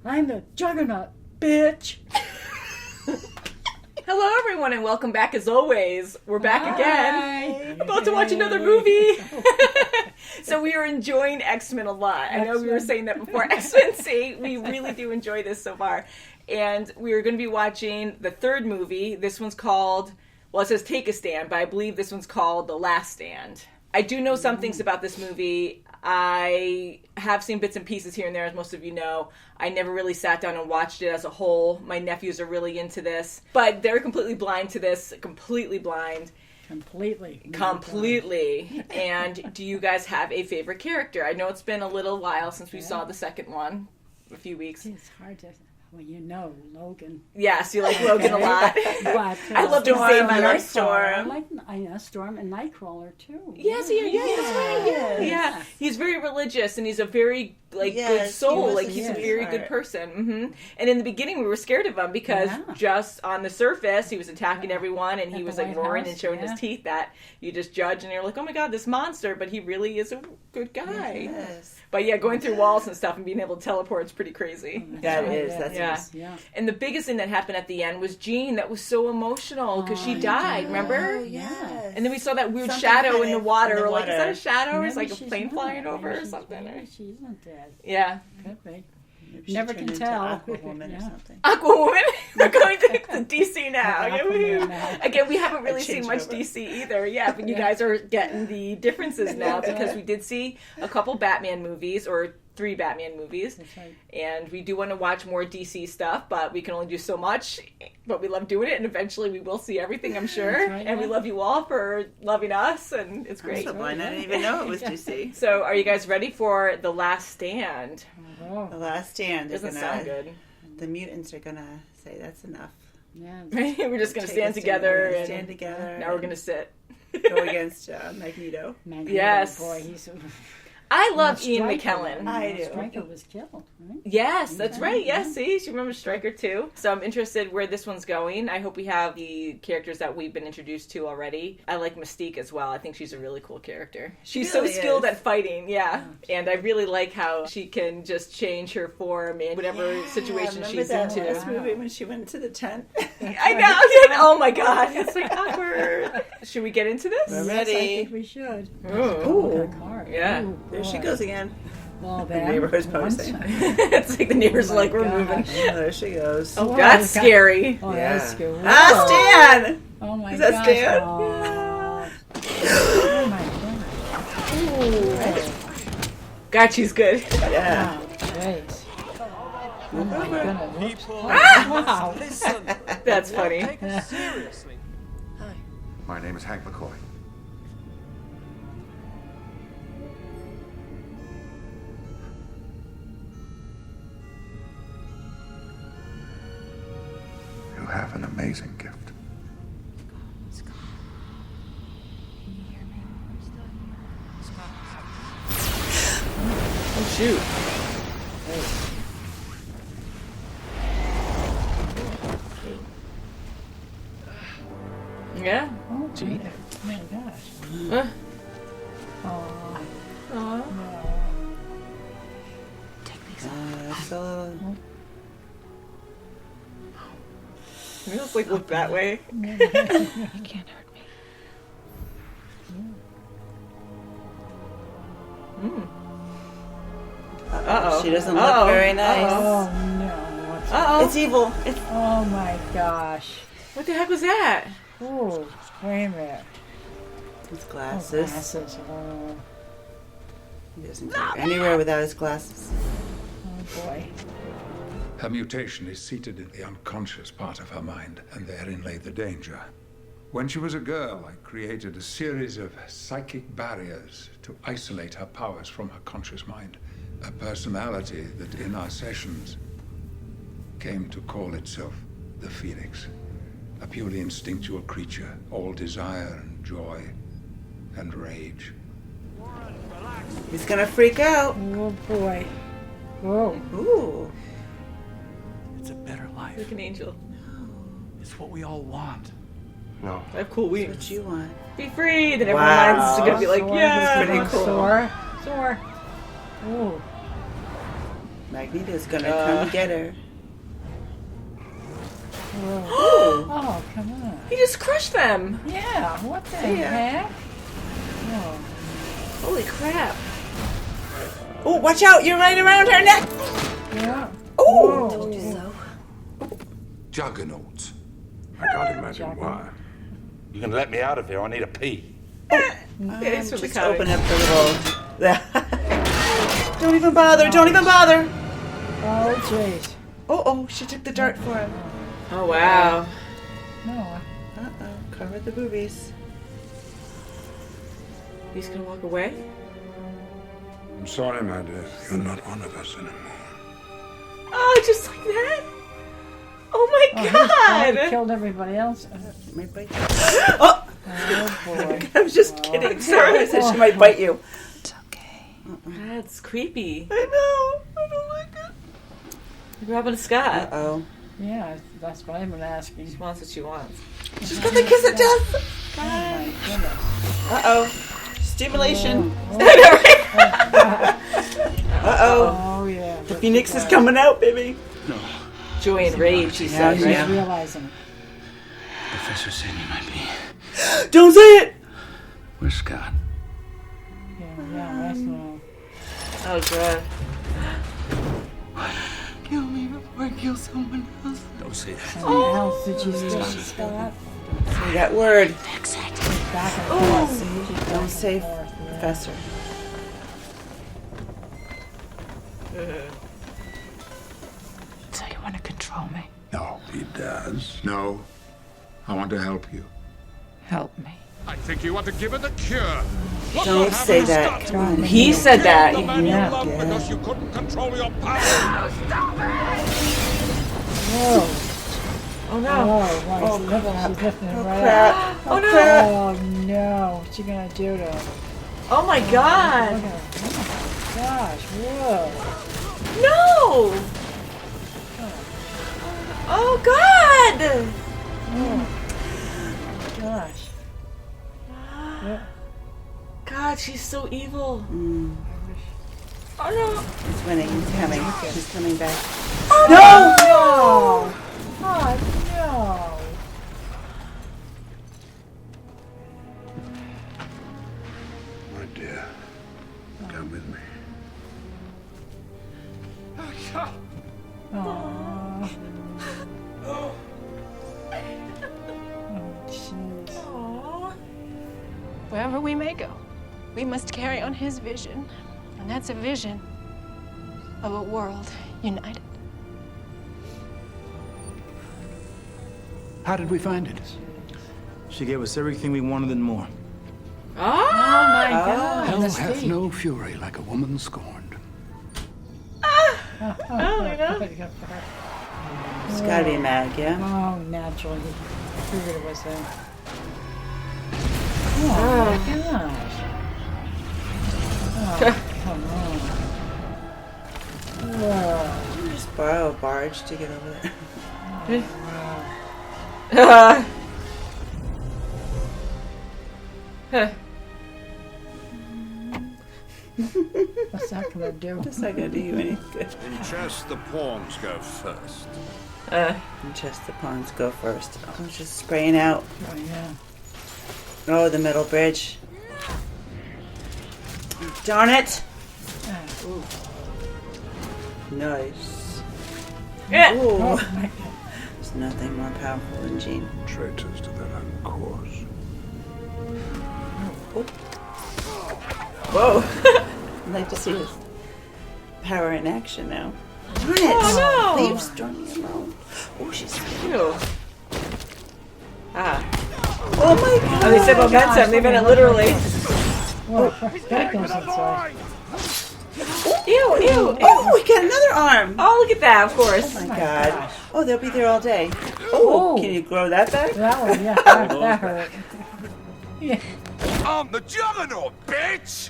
I'm the Juggernaut, bitch. Hello, everyone, and welcome back as always. We're back again. About to watch another Yay. movie. So we are enjoying X-Men a lot. I know we were saying that before. X-Men 8, we really do enjoy this so far. And we are going to be watching the third movie. This one's called, well, it says Take a Stand, but I believe this one's called The Last Stand. I do know some things about this movie. I have seen bits and pieces here and there, as most of you know. I never really sat down and watched it as a whole. My nephews are really into this. But they're completely blind to this. Completely blind. Completely. And do you guys have a favorite character? I know it's been a little while since we saw the second one. A few weeks. It's hard to... Well, you know Logan. Yes, you like Logan a lot. But, I love to say my life Storm. I like Storm and Nightcrawler too. Yes, that's right. Yeah. He's very religious and he's a very good soul. He's a very good person. Mm-hmm. And in the beginning, we were scared of him because just on the surface, he was attacking everyone and he was like roaring and showing his teeth that you just judge and you're like, oh my god, this monster. But he really is a good guy. Yes. But yeah, going through walls and stuff and being able to teleport is pretty crazy. That's Yeah. And the biggest thing that happened at the end was Jean. That was so emotional because she died, remember? Oh, yes. And then we saw that weird shadow in the water. Like, is that a shadow or is like a plane flying over or something? Maybe she isn't dead. Yeah. Could be. She Never turned can into tell. Aquawoman or something. Aquawoman? We're going to DC now. Aquaman. Again, we haven't really seen changed much over. DC either. Yeah, but you guys are getting the differences now because we did see a couple Batman movies, or 3 Batman movies. That's right. And we do want to watch more DC stuff, but we can only do so much. But we love doing it, and eventually we will see everything, I'm sure. Right, and we love you all for loving us, and it's great. So blind, I didn't even know it was DC. So are you guys ready for The Last Stand? The Last Stand. Doesn't sound good. The mutants are gonna say that's enough. Yeah. We're just going to Take stand a together. Stand together. Now we're going to sit. go against Magneto. Yes. Boy, he's... I love Ian Stryker. McKellen. I do. Stryker was killed, right? Yes, that's right. Yes, see, she remembers Stryker too. So I'm interested where this one's going. I hope we have the characters that we've been introduced to already. I like Mystique as well. I think she's a really cool character. She's really so skilled is. at fighting, yeah. And I really like how she can just change her form in whatever situation Remember she's that into. last movie when she went to the tent? I know. Oh my god, it's like awkward. Should we get into this? We're Yes, I ready. think we should. Ooh. Yeah. There she goes again. Well, The neighborhood's once- posting. It's like the neighbors are like, we're moving. Oh, there she goes. Oh, Whoa, that's God. scary. Oh, Yeah. that's good. Ah, Stan! Oh my Is that gosh. Stan? Oh. Oh my god. God, she's good. Yeah. Wow, great. Oh my goodness. People, Wow. listen. That's funny. Take us seriously. My name is Hank McCoy. You have an amazing gift. Oh, shoot. Yeah. Oh, gee. Oh my gosh. Uh, Oh, aw. So, Maybe let's like look that way. You can't hurt me. Uh-oh. she doesn't Uh-oh. look very nice. oh no. What's... Uh-oh. It's evil. It's Oh my gosh. What the heck was that? Oh, wait a minute. his Oh, glasses. glasses. Oh, He doesn't go anywhere without his glasses. oh boy. Her mutation is seated in the unconscious part of her mind, and therein lay the danger. When she was a girl, I created a series of psychic barriers to isolate her powers from her conscious mind. A personality that in our sessions came to call itself the Phoenix. A purely instinctual creature, all desire and joy and rage. He's gonna freak out. Oh boy. Oh. Ooh. It's a better life. Like an angel. It's what we all want. No. I have cool What wings. you want? Be free. Then Wow. everyone's gonna be like, Sore. yeah. Pretty cool. Sore. Sore. Oh. Magneto's gonna come get her. Oh, come on. He just crushed them. Yeah, what the See ya. heck? Oh, Holy crap. Oh, watch out! You're right around her neck. yeah. Oh, Told you so. Juggernaut. I can't imagine why. You can let me out of here. I need a pee. Thanks for the just comic. open up the little. Don't even bother! Don't even bother! Oh, jeez. Oh, she took the dart for him. Oh, wow. No. Cover the boobies. He's gonna walk away? I'm sorry, my dear. You're not one of us anymore. Oh, just like that? Oh my Oh, god! he killed everybody else. Might bite you. Oh, boy. I was just kidding. Sarah said she might bite you. It's okay. That's creepy. I know. I don't like it. What happened to Scott? Uh-oh. Yeah, that's what I've been asking. She wants what she wants. She's got the kiss of death. Oh, my goodness. Uh-oh. Stimulation. Oh, Uh-oh. yeah. The Phoenix is coming out, baby. Joy and rage, she Now said, she's right? realizing it. Professor said you might be. Don't say it. Where's Scott? Yeah, that's no. Oh, god. Kill me before I kill someone else. Don't say that. Someone else did you still Scott? Say that word. Back and forth. See, she's back Don't and say forth, yeah. Professor. So you want to control me? No, he does. No, I want to help you. Help me. I think you want to give it a cure. Don't say that. Come on. He said that. Yeah. Because you couldn't control your power. Whoa. Oh no. Oh, right. She's lifting it right Crap. up. Oh no. Oh, no. What's she going to do to him? Oh my god. Look at her. Oh, my gosh. Whoa. No. Oh god. Oh, gosh. Yeah. God, she's so evil. Mm. Oh no. He's winning. He's coming. He's coming back. Oh, no! Oh, no. My dear, come with me. Oh, jeez. Aw. Wherever we may go, we must carry on his vision. And that's a vision of a world united. How did we find it? She gave us everything we wanted and more. Oh, my God. Hell The hath steak. no fury like a woman scorned. Oh, I know. It's gotta be Mag, yeah? Oh, naturally. I figured it was him. Oh, my gosh. Oh, come on. Whoa. Just borrow a barge to get over there. What's that gonna do? It's not gonna do you any good. In chess, the pawns go first. And just the pawns go first. Oh, it's just spraying out. Oh, yeah. Oh, the middle bridge. Darn it! Ooh. Nice. Yeah. Ooh. Oh, my God. There's nothing more powerful than Jean. Traitors to their own cause. Whoa! I'd like to see his power in action now. Darn it! Oh, no. Leave Stormy alone. Oh, she's. Ew. Ah. Oh my god! Oh, they said momentum. They meant it literally. Whoa, that goes inside. Ew, ew, ew. Oh, we got another arm! Oh, look at that, of course. Oh my my god. gosh. Oh, they'll be there all day. Oh, Oh. can you grow that back? That one, yeah, that hurt. Yeah. I'm the Juggernaut, bitch!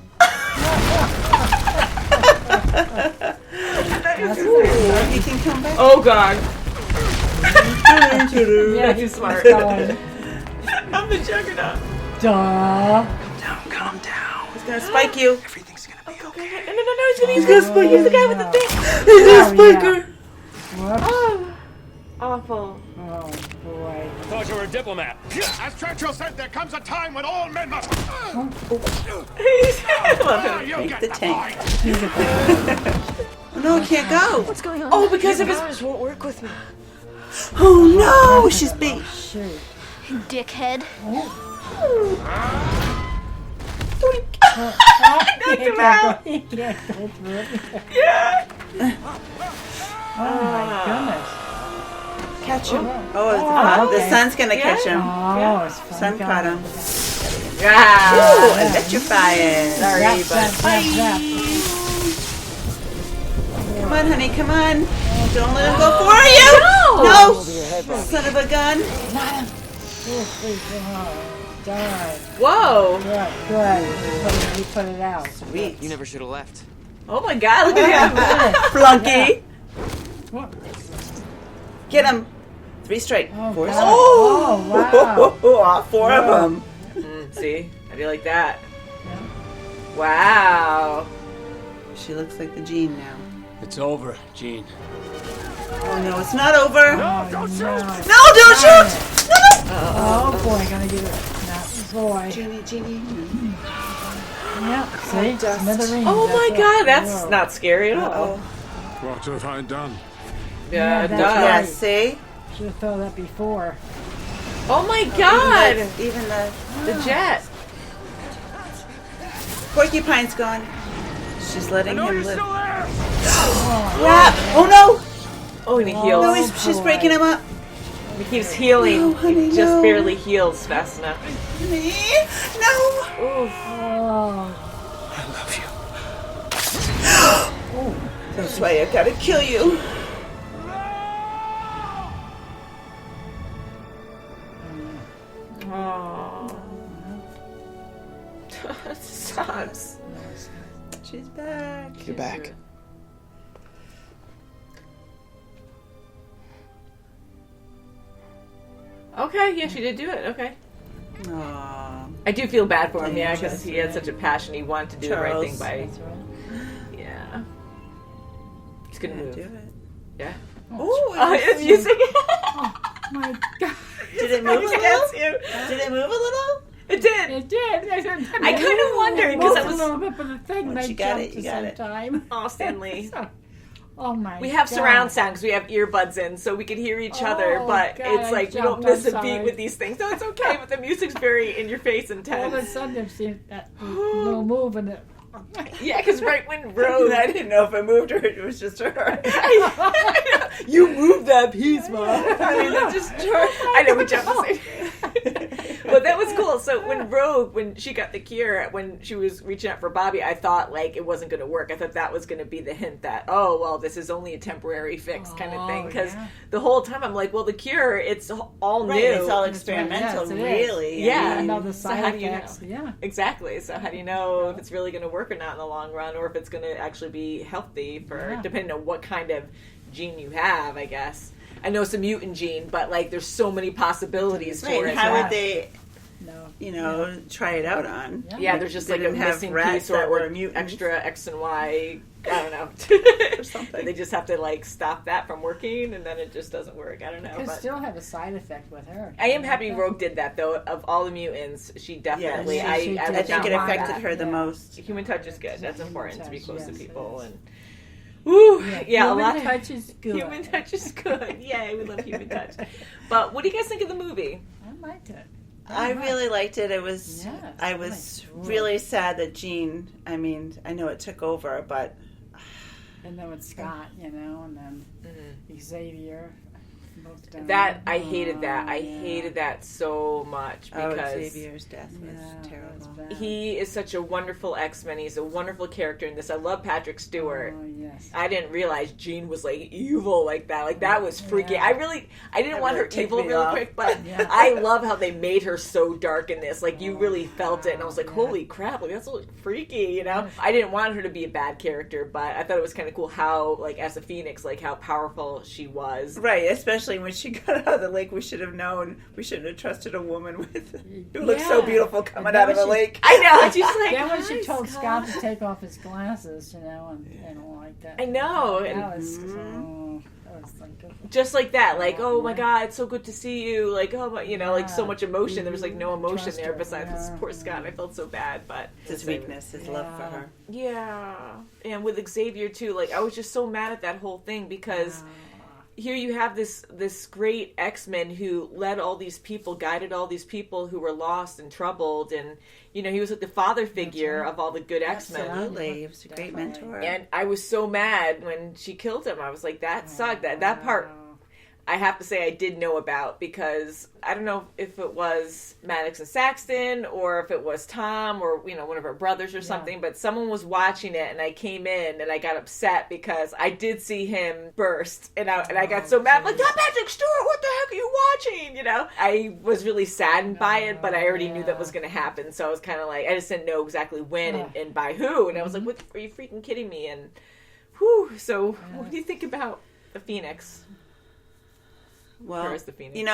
Ooh, he can come back. Oh, God. Yeah, He's smart. going. I'm the Juggernaut. Duh. Calm down. He's gonna spike you. Everything's gonna be okay. No, he's gonna spike. He's the guy with the thing. He's a spiker. Whoops. Oh, awful. Oh, boy. Thought you were a diplomat. As Churchill said, there comes a time when all men must... I love him. Break the tank. Oh, no, I can't go. What's going on? Oh, because of his. Powers won't work with me. Oh, no. She's bait. Shoot. Dickhead. Knocked him out. He can't go through it. Yeah. Oh, my goodness. Catch him. Oh, Oh, okay. the sun's gonna catch him. Oh, it's fun. Sun caught him. Yeah. Ooh, electrifying. Sorry, Zap, but. zap, zap. Come on, honey, come on. Don't let him go for you. No. Son of a gun. Oh, darn. Whoa. Good. You put it out. Sweet. You never should have left. Oh my God. Look at him. Flunky. What? Get him. 3 straight. Oh, 4 God. straight. Oh, wow. All 4 of them. See? How do you like that? Wow. She looks like the Jean now. It's over, Gene. Oh no, it's not over. No, don't shoot. No, don't shoot. Oh, boy, gonna get it. Not boy. Jeannie. Yep, see? dust. Smithereens. Oh my it. God, that's Whoa. not scary at all. Uh-oh. What have I done? Yeah, it that's does. Yeah, right. see? Should have thought that before. Oh my God. Even the The jet. porcupine's gone. She's letting him live. there! Yeah. Oh no! Oh, and he No, heals. she's breaking him up. He keeps healing. No, honey, He just no. barely heals fast enough. Me? No. Oof. Oh. I love you. That's why I gotta kill you. Oh. It sucks. She's back. You're back. Okay, yeah, she did do it. Okay. Aww. I do feel bad for him, Yeah, yeah, because he had such a passion. He wanted to do the right thing by. That's right. Yeah. He's gonna move. Do it. Yeah. Oh, Oh, it's music. My God. Did it move a little? Against you. Did it move a little? It did. It did. I kind of wondered because I Moved was. a little bit, but the thing Once they you got jumped it, you the got same it. time. Oh, Stanley. Oh my! We have God. surround sound because we have earbuds in, so we can hear each other. Oh, But God, it's I like we don't jumped. miss I'm a beat sorry. with these things. No, it's okay. But the music's very in your face and All of a tense. sudden, I've seen that little move and it. Yeah, because right when Rose, I didn't know if I moved or it was just her. you moved that piece, Mom. I mean, that just I know we jumped the same. But that was cool. So when Rogue, when she got the cure, when she was reaching out for Bobby, I thought like it wasn't going to work. I thought that was going to be the hint that this is only a temporary fix kind of thing. Because the whole time I'm like, well, the cure, it's all new. Right, it's all That's experimental, right, yes, it is. really. Yeah. I mean, Another So side how do you effects. know? Yeah. Exactly. So how do you know if it's really going to work or not in the long run, or if it's going to actually be healthy for depending on what kind of gene you have? I guess I know it's a mutant gene, but like there's so many possibilities for right, it. how that- would they, No. try it out on? Yeah, there's just They like a didn't have missing rats piece that or were mutants. extra X and Y. I don't know. Or something. They just have to like stop that from working, and then it just doesn't work. I don't know. Could But still have a side effect with her. I am happy Rogue did that though. Of all the mutants, she definitely. Yeah, she I did. would I think not it want affected that. her the Yeah. most. Human touch is good. That's important to be touch, close to yes, people it is. and. Woo! Yeah, a Human lot. touch is good. Human touch is good. Yay, we love human touch. But what do you guys think of the movie? I liked it. I really liked it. It was. Yes, I was really. really sad that Jean. I mean, I know it took over, but And then with Scott, and then Xavier. Both done. That I hated that. I yeah. hated that so much because Xavier's death was Yeah, terrible. that's bad. he is such a wonderful X-Men. He's a wonderful character in this. I love Patrick Stewart. Oh, yes. I didn't realize Jean was like evil like that. Like that was freaky. Yeah. I didn't That want her really ticked evil me really off. quick, but Yeah. I love how they made her so dark in this. Like you really felt it, and I was like, holy crap, like that's so freaky, you know? I didn't want her to be a bad character, but I thought it was kind of cool how, like as a Phoenix, like how powerful she was. Right, especially actually, when she got out of the lake, we should have known. We shouldn't have trusted a woman who looks so beautiful coming out of a lake. I know. She's like, then when she told Scott to take off his glasses, and like that. I know. That was, I was thinking. Just like that, like, oh my God, it's so good to see you. Like, oh my, like so much emotion. There was like no emotion there besides this poor Scott. I felt so bad, but his weakness, his love for her. Yeah, and with Xavier too. Like, I was just so mad at that whole thing because. Here you have this great X-Men who led all these people, guided all these people who were lost and troubled, and he was like the father figure of all the good X-Men. Absolutely, he was a great mentor. And I was so mad when she killed him. I was like, that sucked. That part, I have to say, I did know about because I don't know if it was Maddox and Saxton or if it was Tom or one of her brothers or something, but someone was watching it and I came in and I got upset because I did see him burst and I got so mad. I'm like, that Patrick Stewart, what the heck are you watching? I was really saddened by it, but I already knew that was going to happen, so I was kind of like, I just didn't know exactly when and by who, and I was like, what, are you freaking kidding me? And whew, so what do you think about the Phoenix? Well, the Phoenix?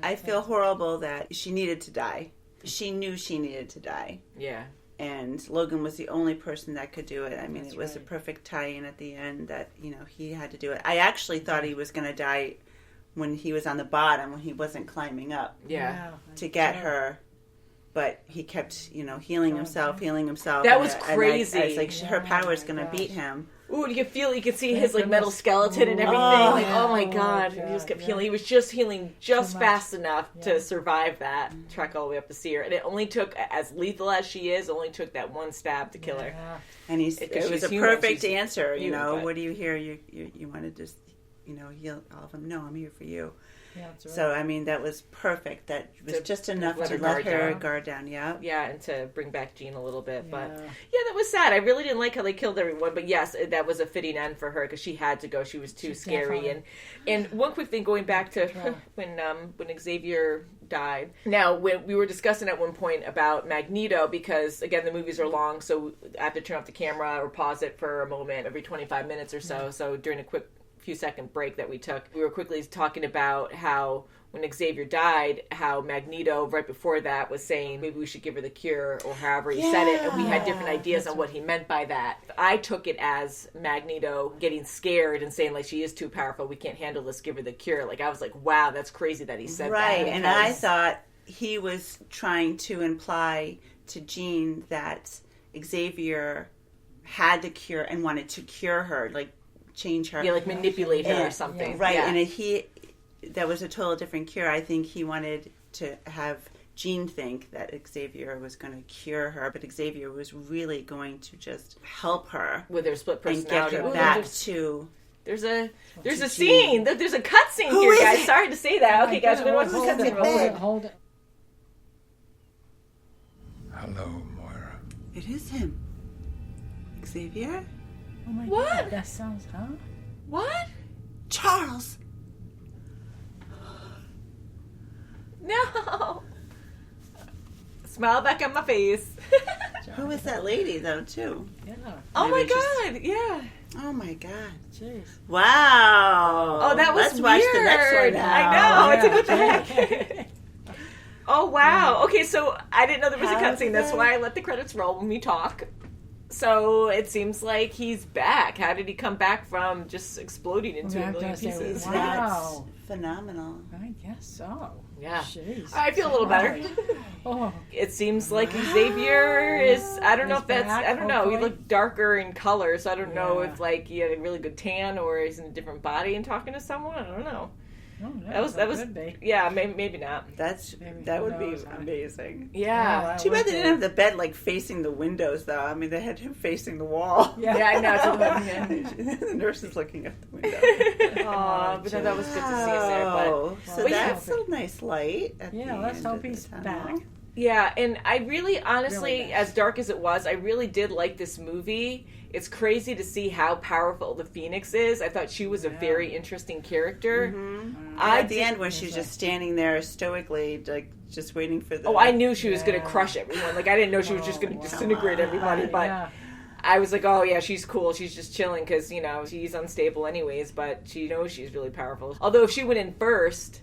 I feel horrible that she needed to die. She knew she needed to die. Yeah. And Logan was the only person that could do it. I mean, it was a perfect tie-in at the end that, he had to do it. I actually thought he was going to die when he was on the bottom, when he wasn't climbing up to get her. But he kept, healing himself. That was crazy. I was like, her power is going to beat him. Ooh, you could see his metal skeleton and everything. Oh my God. He just kept healing. He was just healing just fast enough to survive that trek all the way up to see her. And it only took, as lethal as she is, only took that one stab to kill her. And it was a perfect answer. What do you hear? You want to just, heal all of them? No, I'm here for you. Yeah, that's right. So, I mean, that was perfect. That was just enough to let her guard down. Yeah. Yeah, and to bring back Jean a little bit. But, that was sad. I really didn't like how they killed everyone. But, yes, that was a fitting end for her because she had to go. She was too scary. And one quick thing, going back to when Xavier died. Now, when we were discussing at one point about Magneto, because, again, the movies are long, so I have to turn off the camera or pause it for a moment every 25 minutes or so. So, during a quick few-second break that we took, we were quickly talking about how when Xavier died, how Magneto right before that was saying maybe we should give her the cure, or however he said it, and we had different ideas on what he meant by that. I took it as Magneto getting scared and saying, like, she is too powerful, we can't handle this, give her the cure. Like, I was like, wow, that's crazy that he said that. Right, and I thought he was trying to imply to Jean that Xavier had the cure and wanted to cure her, like, change her. Yeah, like manipulate her or something. Right, and that was a total different cure. I think he wanted to have Jean think that Xavier was going to cure her, but Xavier was really going to just help her with her split personality and get her back to. There's a scene. There's a cut scene here, guys. It? Sorry to say that. Okay, guys, we're going to watch this cut scene real quick. Hold it. Hello, Moira. It is him. Xavier? Oh my what? God, that sounds, What? Charles! No! Smile back on my face. Who is that lady, though, too? Yeah. Oh my God, yeah. Oh my God. Jeez. Wow. Oh, that was Let's weird. watch the next one now. I know. It's a good thing. Oh, wow. Okay, so I didn't know there was a cutscene. That's why I let the credits roll when we talk. So it seems like he's back. How did he come back from just exploding into a million pieces? Wow. That's phenomenal. I guess so. Yeah. Jeez. I feel a little better. Oh. It seems like Xavier is, I don't know if that's, back, I don't know. He hopefully. looked darker in color, so I don't know if like he had a really good tan or he's in a different body and talking to someone. I don't know. Oh, no, that was could be. Yeah, maybe not. That would be amazing. Yeah. Too bad they didn't have the bed like facing the windows though. I mean, they had him facing the wall. Yeah, I know. The nurse is looking at the window. Oh, but that was good to see him there. But so that's a nice light. Let's hope he's back. Yeah, and I really, honestly, as dark as it was, I really did like this movie. It's crazy to see how powerful the Phoenix is. I thought she was a very interesting character. Mm-hmm. At the end, when she's just standing there stoically, like just waiting for the. Oh, I knew she was going to crush everyone. Like I didn't know she was just going to disintegrate everybody, but I was like, oh yeah, she's cool. She's just chilling because, you know, she's unstable anyways, but she knows she's really powerful. Although if she went in first,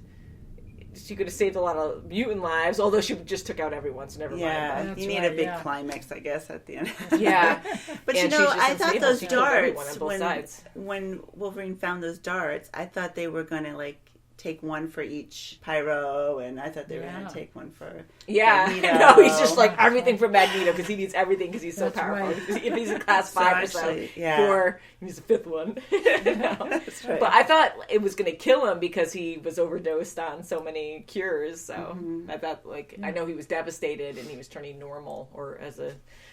she could have saved a lot of mutant lives, although she just took out everyone, so never mind. Yeah, you need a big climax, I guess, at the end. Yeah. But and you know, I thought unstable. those She killed everyone darts, on both sides. when Wolverine found those darts, I thought they were going to, like, take one for each Pyro, and I thought they were going to take one for Magneto. No, he's just like everything for Magneto because he needs everything because he's so powerful. Right. If he's a class 5 or so, yeah. 4, he needs a 5th one. That's right. But I thought it was going to kill him because he was overdosed on so many cures. So I thought, like, I know he was devastated and he was turning normal or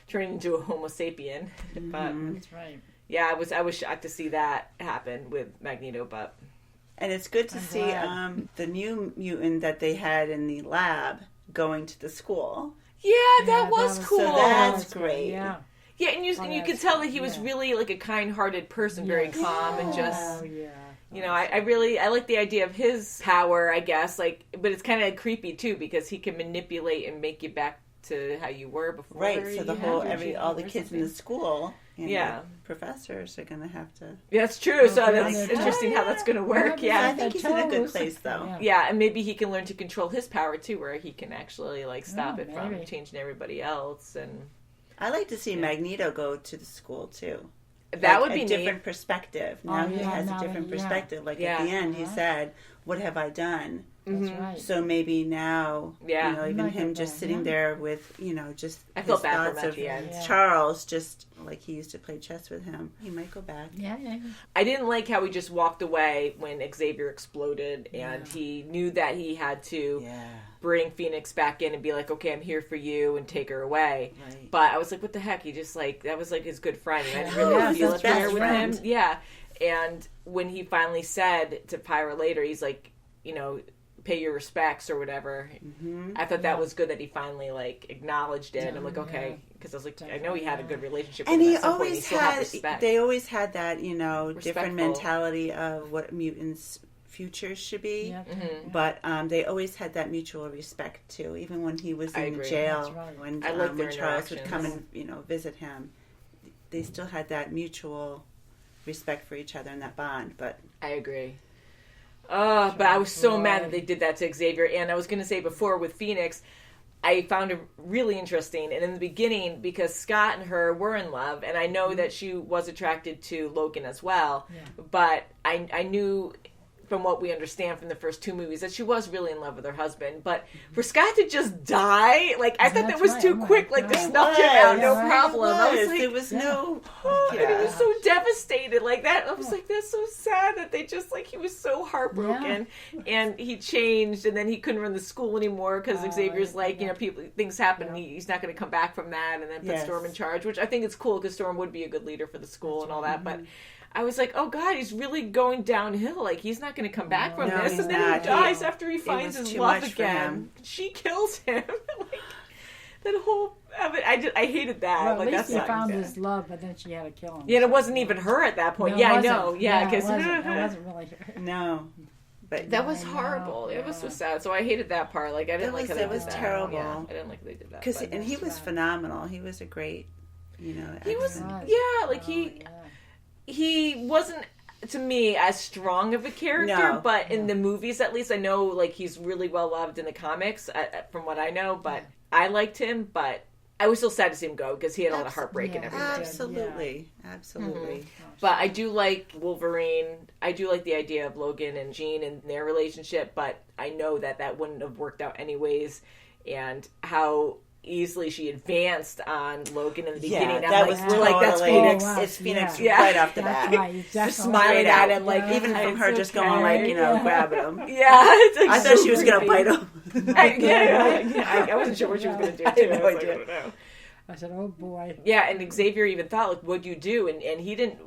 turning into a Homo sapien. But That's right. yeah, I was shocked to see that happen with Magneto, but. And it's good to see glad. the new mutant that they had in the lab going to the school. Yeah, that was cool. So that's great. Yeah. Yeah, and you could tell that he was really like a kind-hearted person, very calm and just. You know, I like the idea of his power, I guess, like, but it's kind of creepy too because he can manipulate and make you back to how you were before. Right. So all the kids in the school, yeah, professors are going to have to. Yeah, that's true. So that's interesting how that's going to work. Yeah, I think he's in a good place though. Yeah, and maybe he can learn to control his power too, where he can actually like stop it from changing everybody else. And I like to see Magneto go to the school too. That like would be a different neat. Perspective. Now he has a different perspective. Like at the end, he said, "What have I done?" That's right. So maybe now, you know, even him just sitting there with, you know, just I felt his bad for thoughts him of at the end. Charles, just like he used to play chess with him. He might go back. Yeah. I didn't like how he just walked away when Xavier exploded, and he knew that he had to bring Phoenix back in and be like, okay, I'm here for you, and take her away. Right. But I was like, what the heck? He just like, that was like his good friend, and I didn't really feel it there with him. Yeah. And when he finally said to Pyra later, he's like, you know, pay your respects or whatever. I thought that was good that he finally like acknowledged it. And I'm like, okay, because I was like, I know he had a good relationship with And him he at some point. always Still had respect. they always had that, you know, different Respectful. mentality of what mutants' futures should be. Yeah. But they always had that mutual respect too. Even when he was in jail, That's right. when I liked their when Charles would come interactions. and, you know, visit him, they still had that mutual respect for each other and that bond. But I agree. But I was so mad that they did that to Xavier. And I was going to say before with Phoenix, I found it really interesting. And in the beginning, because Scott and her were in love, and I know that she was attracted to Logan as well, but I knew from what we understand from the first 2 movies that she was really in love with her husband. But for Scott to just die, like, I thought that was too quick. Like, they snuffed him out, no problem. I was like, there was no. and he was so devastated like that. I was like, that's so sad that they just like, he was so heartbroken and he changed, and then he couldn't run the school anymore because Xavier's like, you know, things happen, he's not going to come back from that, and then put Storm in charge, which I think is cool because Storm would be a good leader for the school and all that. But I was like, oh God, he's really going downhill. Like, he's not going to come back from this. And then he dies after he finds his love again. She kills him. Like, that whole of it, I hated that. Well, like, at least that's he found his love, but then she had to kill him. Yeah, and it wasn't even her at that point. No, Yeah, I it wasn't. know. Yeah, because it wasn't really her. No. But that was horrible. It was so sad. So I hated that part. Like, I didn't like how they did that. It was terrible. Yeah, I didn't like how they did that. And he was phenomenal. He was a great, you know. He was, excellent. yeah, like he wasn't, to me, as strong of a character, but in the movies, at least, I know, like, he's really well loved in the comics, from what I know, but I liked him, but I was still sad to see him go, because he had a lot of heartbreak and everything. Absolutely. But I do like Wolverine. I do like the idea of Logan and Jean and their relationship, but I know that wouldn't have worked out anyways, and how easily she advanced on Logan in the beginning. That was like, that's Phoenix. Oh, wow. It's Phoenix right off the bat. Right, just smiling at him, like, even from her just going, like, you know, grabbing him. Yeah, it's like I thought she was going to bite him. I wasn't sure what she was going to do, too. I had no idea. I don't know. I said, oh boy. Yeah, and Xavier even thought, like, what'd you do? And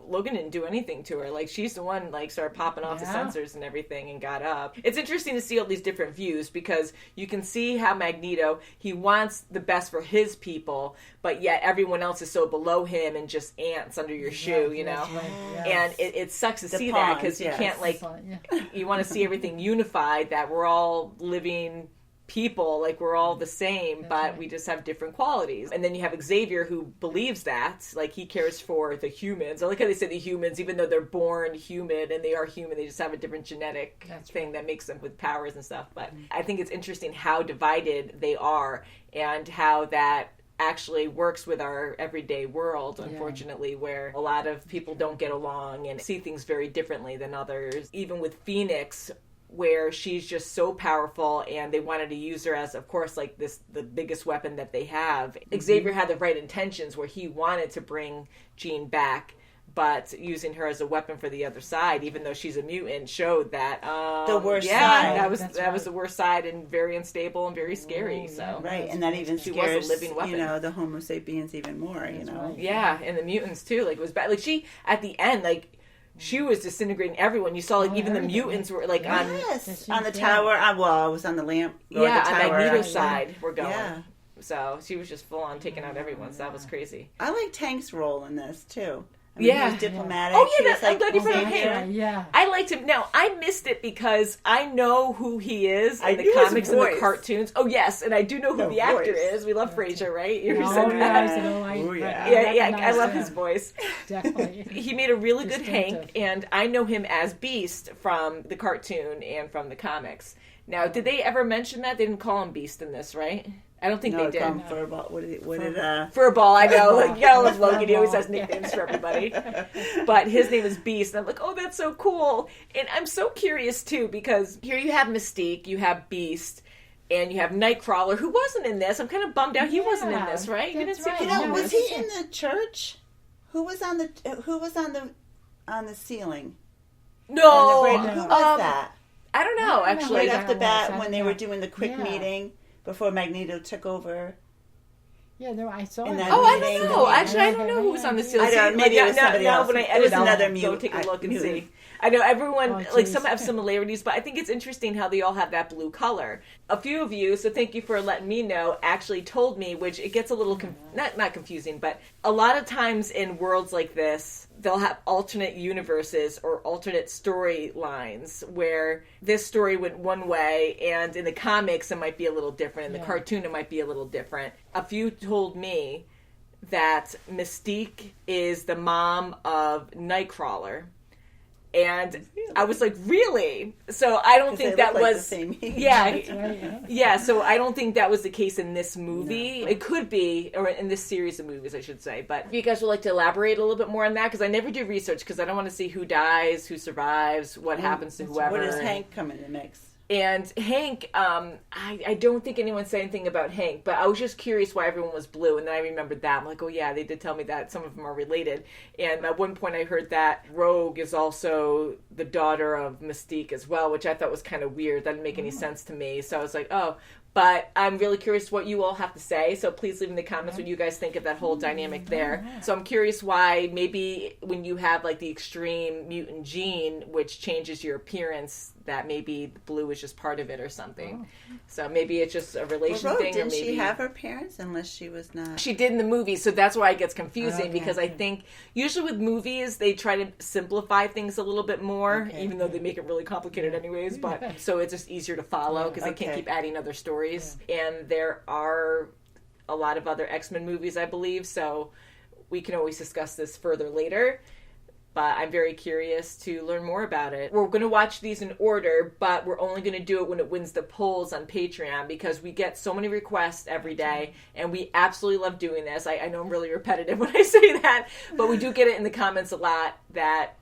Logan didn't do anything to her. Like, she's the one, like, started popping off the sensors and everything and got up. It's interesting to see all these different views, because you can see how Magneto, he wants the best for his people, but yet everyone else is so below him and just ants under your shoe, you know? And it sucks to see that, because you can't, like, you want to see everything unified, that we're all living people, like we're all the same, but we just have different qualities. And then you have Xavier, who believes that, like, he cares for the humans. I like how they say the humans, even though they're born human and they are human, they just have a different genetic thing that makes them with powers and stuff. But I think it's interesting how divided they are and how that actually works with our everyday world, unfortunately, where a lot of people don't get along and see things very differently than others. Even with Phoenix, where she's just so powerful and they wanted to use her as, of course, like the biggest weapon that they have. Xavier had the right intentions where he wanted to bring Jean back, but using her as a weapon for the other side, even though she's a mutant, showed that the worst side. That was the worst side, and very unstable and very scary. And that even she scares was a living weapon. the Homo sapiens even more. Yeah, and the mutants too. Like, it was bad. Like, she at the end, like, she was disintegrating everyone. You saw, like, even the mutants were like on the tower. I was on the lamp. On Magneto's side. We're going. Yeah. So she was just full on taking out everyone. So that was crazy. I like Tank's role in this too. He was diplomatic. Oh, yeah, I'm glad you brought up Hank. Yeah. I liked him. Now, I missed it because I know who he is in the comics and the cartoons. Oh, yes, and I do know who the actor is. We love Frasier, right? I love his voice. Definitely. He made a really good Hank, and I know him as Beast from the cartoon and from the comics. Now, did they ever mention that? They didn't call him Beast in this, right? I don't think they did. Furball. Furball, I know. Like, you gotta love Logan. He always has nicknames for everybody. But his name is Beast. And I'm like, oh, that's so cool. And I'm so curious, too, because here you have Mystique, you have Beast, and you have Nightcrawler, who wasn't in this. I'm kind of bummed out he wasn't in this, right? You didn't see him. Was he in the church? Who was on the ceiling? No. Who was that? I don't know, actually. Right off the bat, when they were doing the quick meeting before Magneto took over. Yeah, no, I saw that. Oh, I don't know. Actually, I don't know who was on the ceiling. I don't know. Maybe it was somebody else. When I edit, I'll go take a look and see. I know everyone, some have similarities, but I think it's interesting how they all have that blue color. A few of you, so thank you for letting me know, actually told me, which it gets a little, not confusing, but a lot of times in worlds like this, they'll have alternate universes or alternate storylines where this story went one way, and in the comics it might be a little different, in the cartoon it might be a little different. A few told me that Mystique is the mom of Nightcrawler. And I was like, really? So I don't think that was... the same age. Yeah, so I don't think that was the case in this movie. No. It could be, or in this series of movies, I should say. But if you guys would like to elaborate a little bit more on that, because I never do research, because I don't want to see who dies, who survives, what happens to whoever. Where does Hank come in the mix? And Hank, I don't think anyone said anything about Hank, but I was just curious why everyone was blue, and then I remembered that. I'm like, oh yeah, they did tell me that some of them are related. And at one point I heard that Rogue is also the daughter of Mystique as well, which I thought was kind of weird. That didn't make any sense to me. So I was like, oh. But I'm really curious what you all have to say, so please leave in the comments what you guys think of that whole dynamic there. So I'm curious why maybe when you have like the extreme mutant gene, which changes your appearance, that maybe blue is just part of it or something. So maybe it's just a relation thing. Didn't or maybe she have her parents unless she was not? She did in the movie, so that's why it gets confusing because I think usually with movies they try to simplify things a little bit more, even though they make it really complicated anyways. But so it's just easier to follow because they can't keep adding other stories. And there are a lot of other X-Men movies, I believe, so we can always discuss this further later. But I'm very curious to learn more about it. We're going to watch these in order, but we're only going to do it when it wins the polls on Patreon because we get so many requests every day, and we absolutely love doing this. I know I'm really repetitive when I say that, but we do get it in the comments a lot that,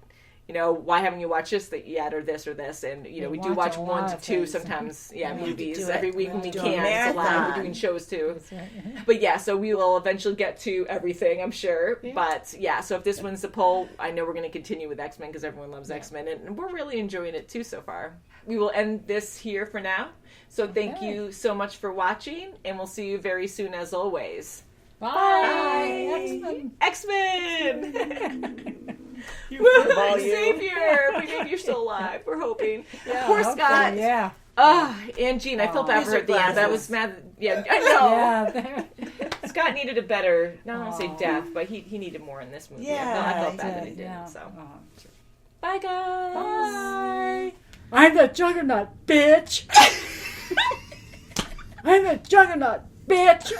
you know, why haven't you watched this yet, or this or this? And, you know, we do watch 1 to 2 sometimes, movies every week when we can. It's a lot. We're doing shows too. But yeah, so we will eventually get to everything, I'm sure. Yeah. But yeah, so if this wins the poll, I know we're going to continue with X-Men because everyone loves X-Men, and we're really enjoying it too so far. We will end this here for now. So thank you so much for watching, and we'll see you very soon as always. Bye! Bye. X-Men! Woo! Xavier! You're still alive. We're hoping. Yeah, poor Scott. So, yeah. And Jean, I felt bad for her at the end. I was mad. Yeah, I know. Scott needed a better, not want to say death, but he needed more in this movie. Yeah, I felt bad that he didn't. So. Bye, guys. Bye. I'm the Juggernaut, bitch. I'm the Juggernaut, bitch.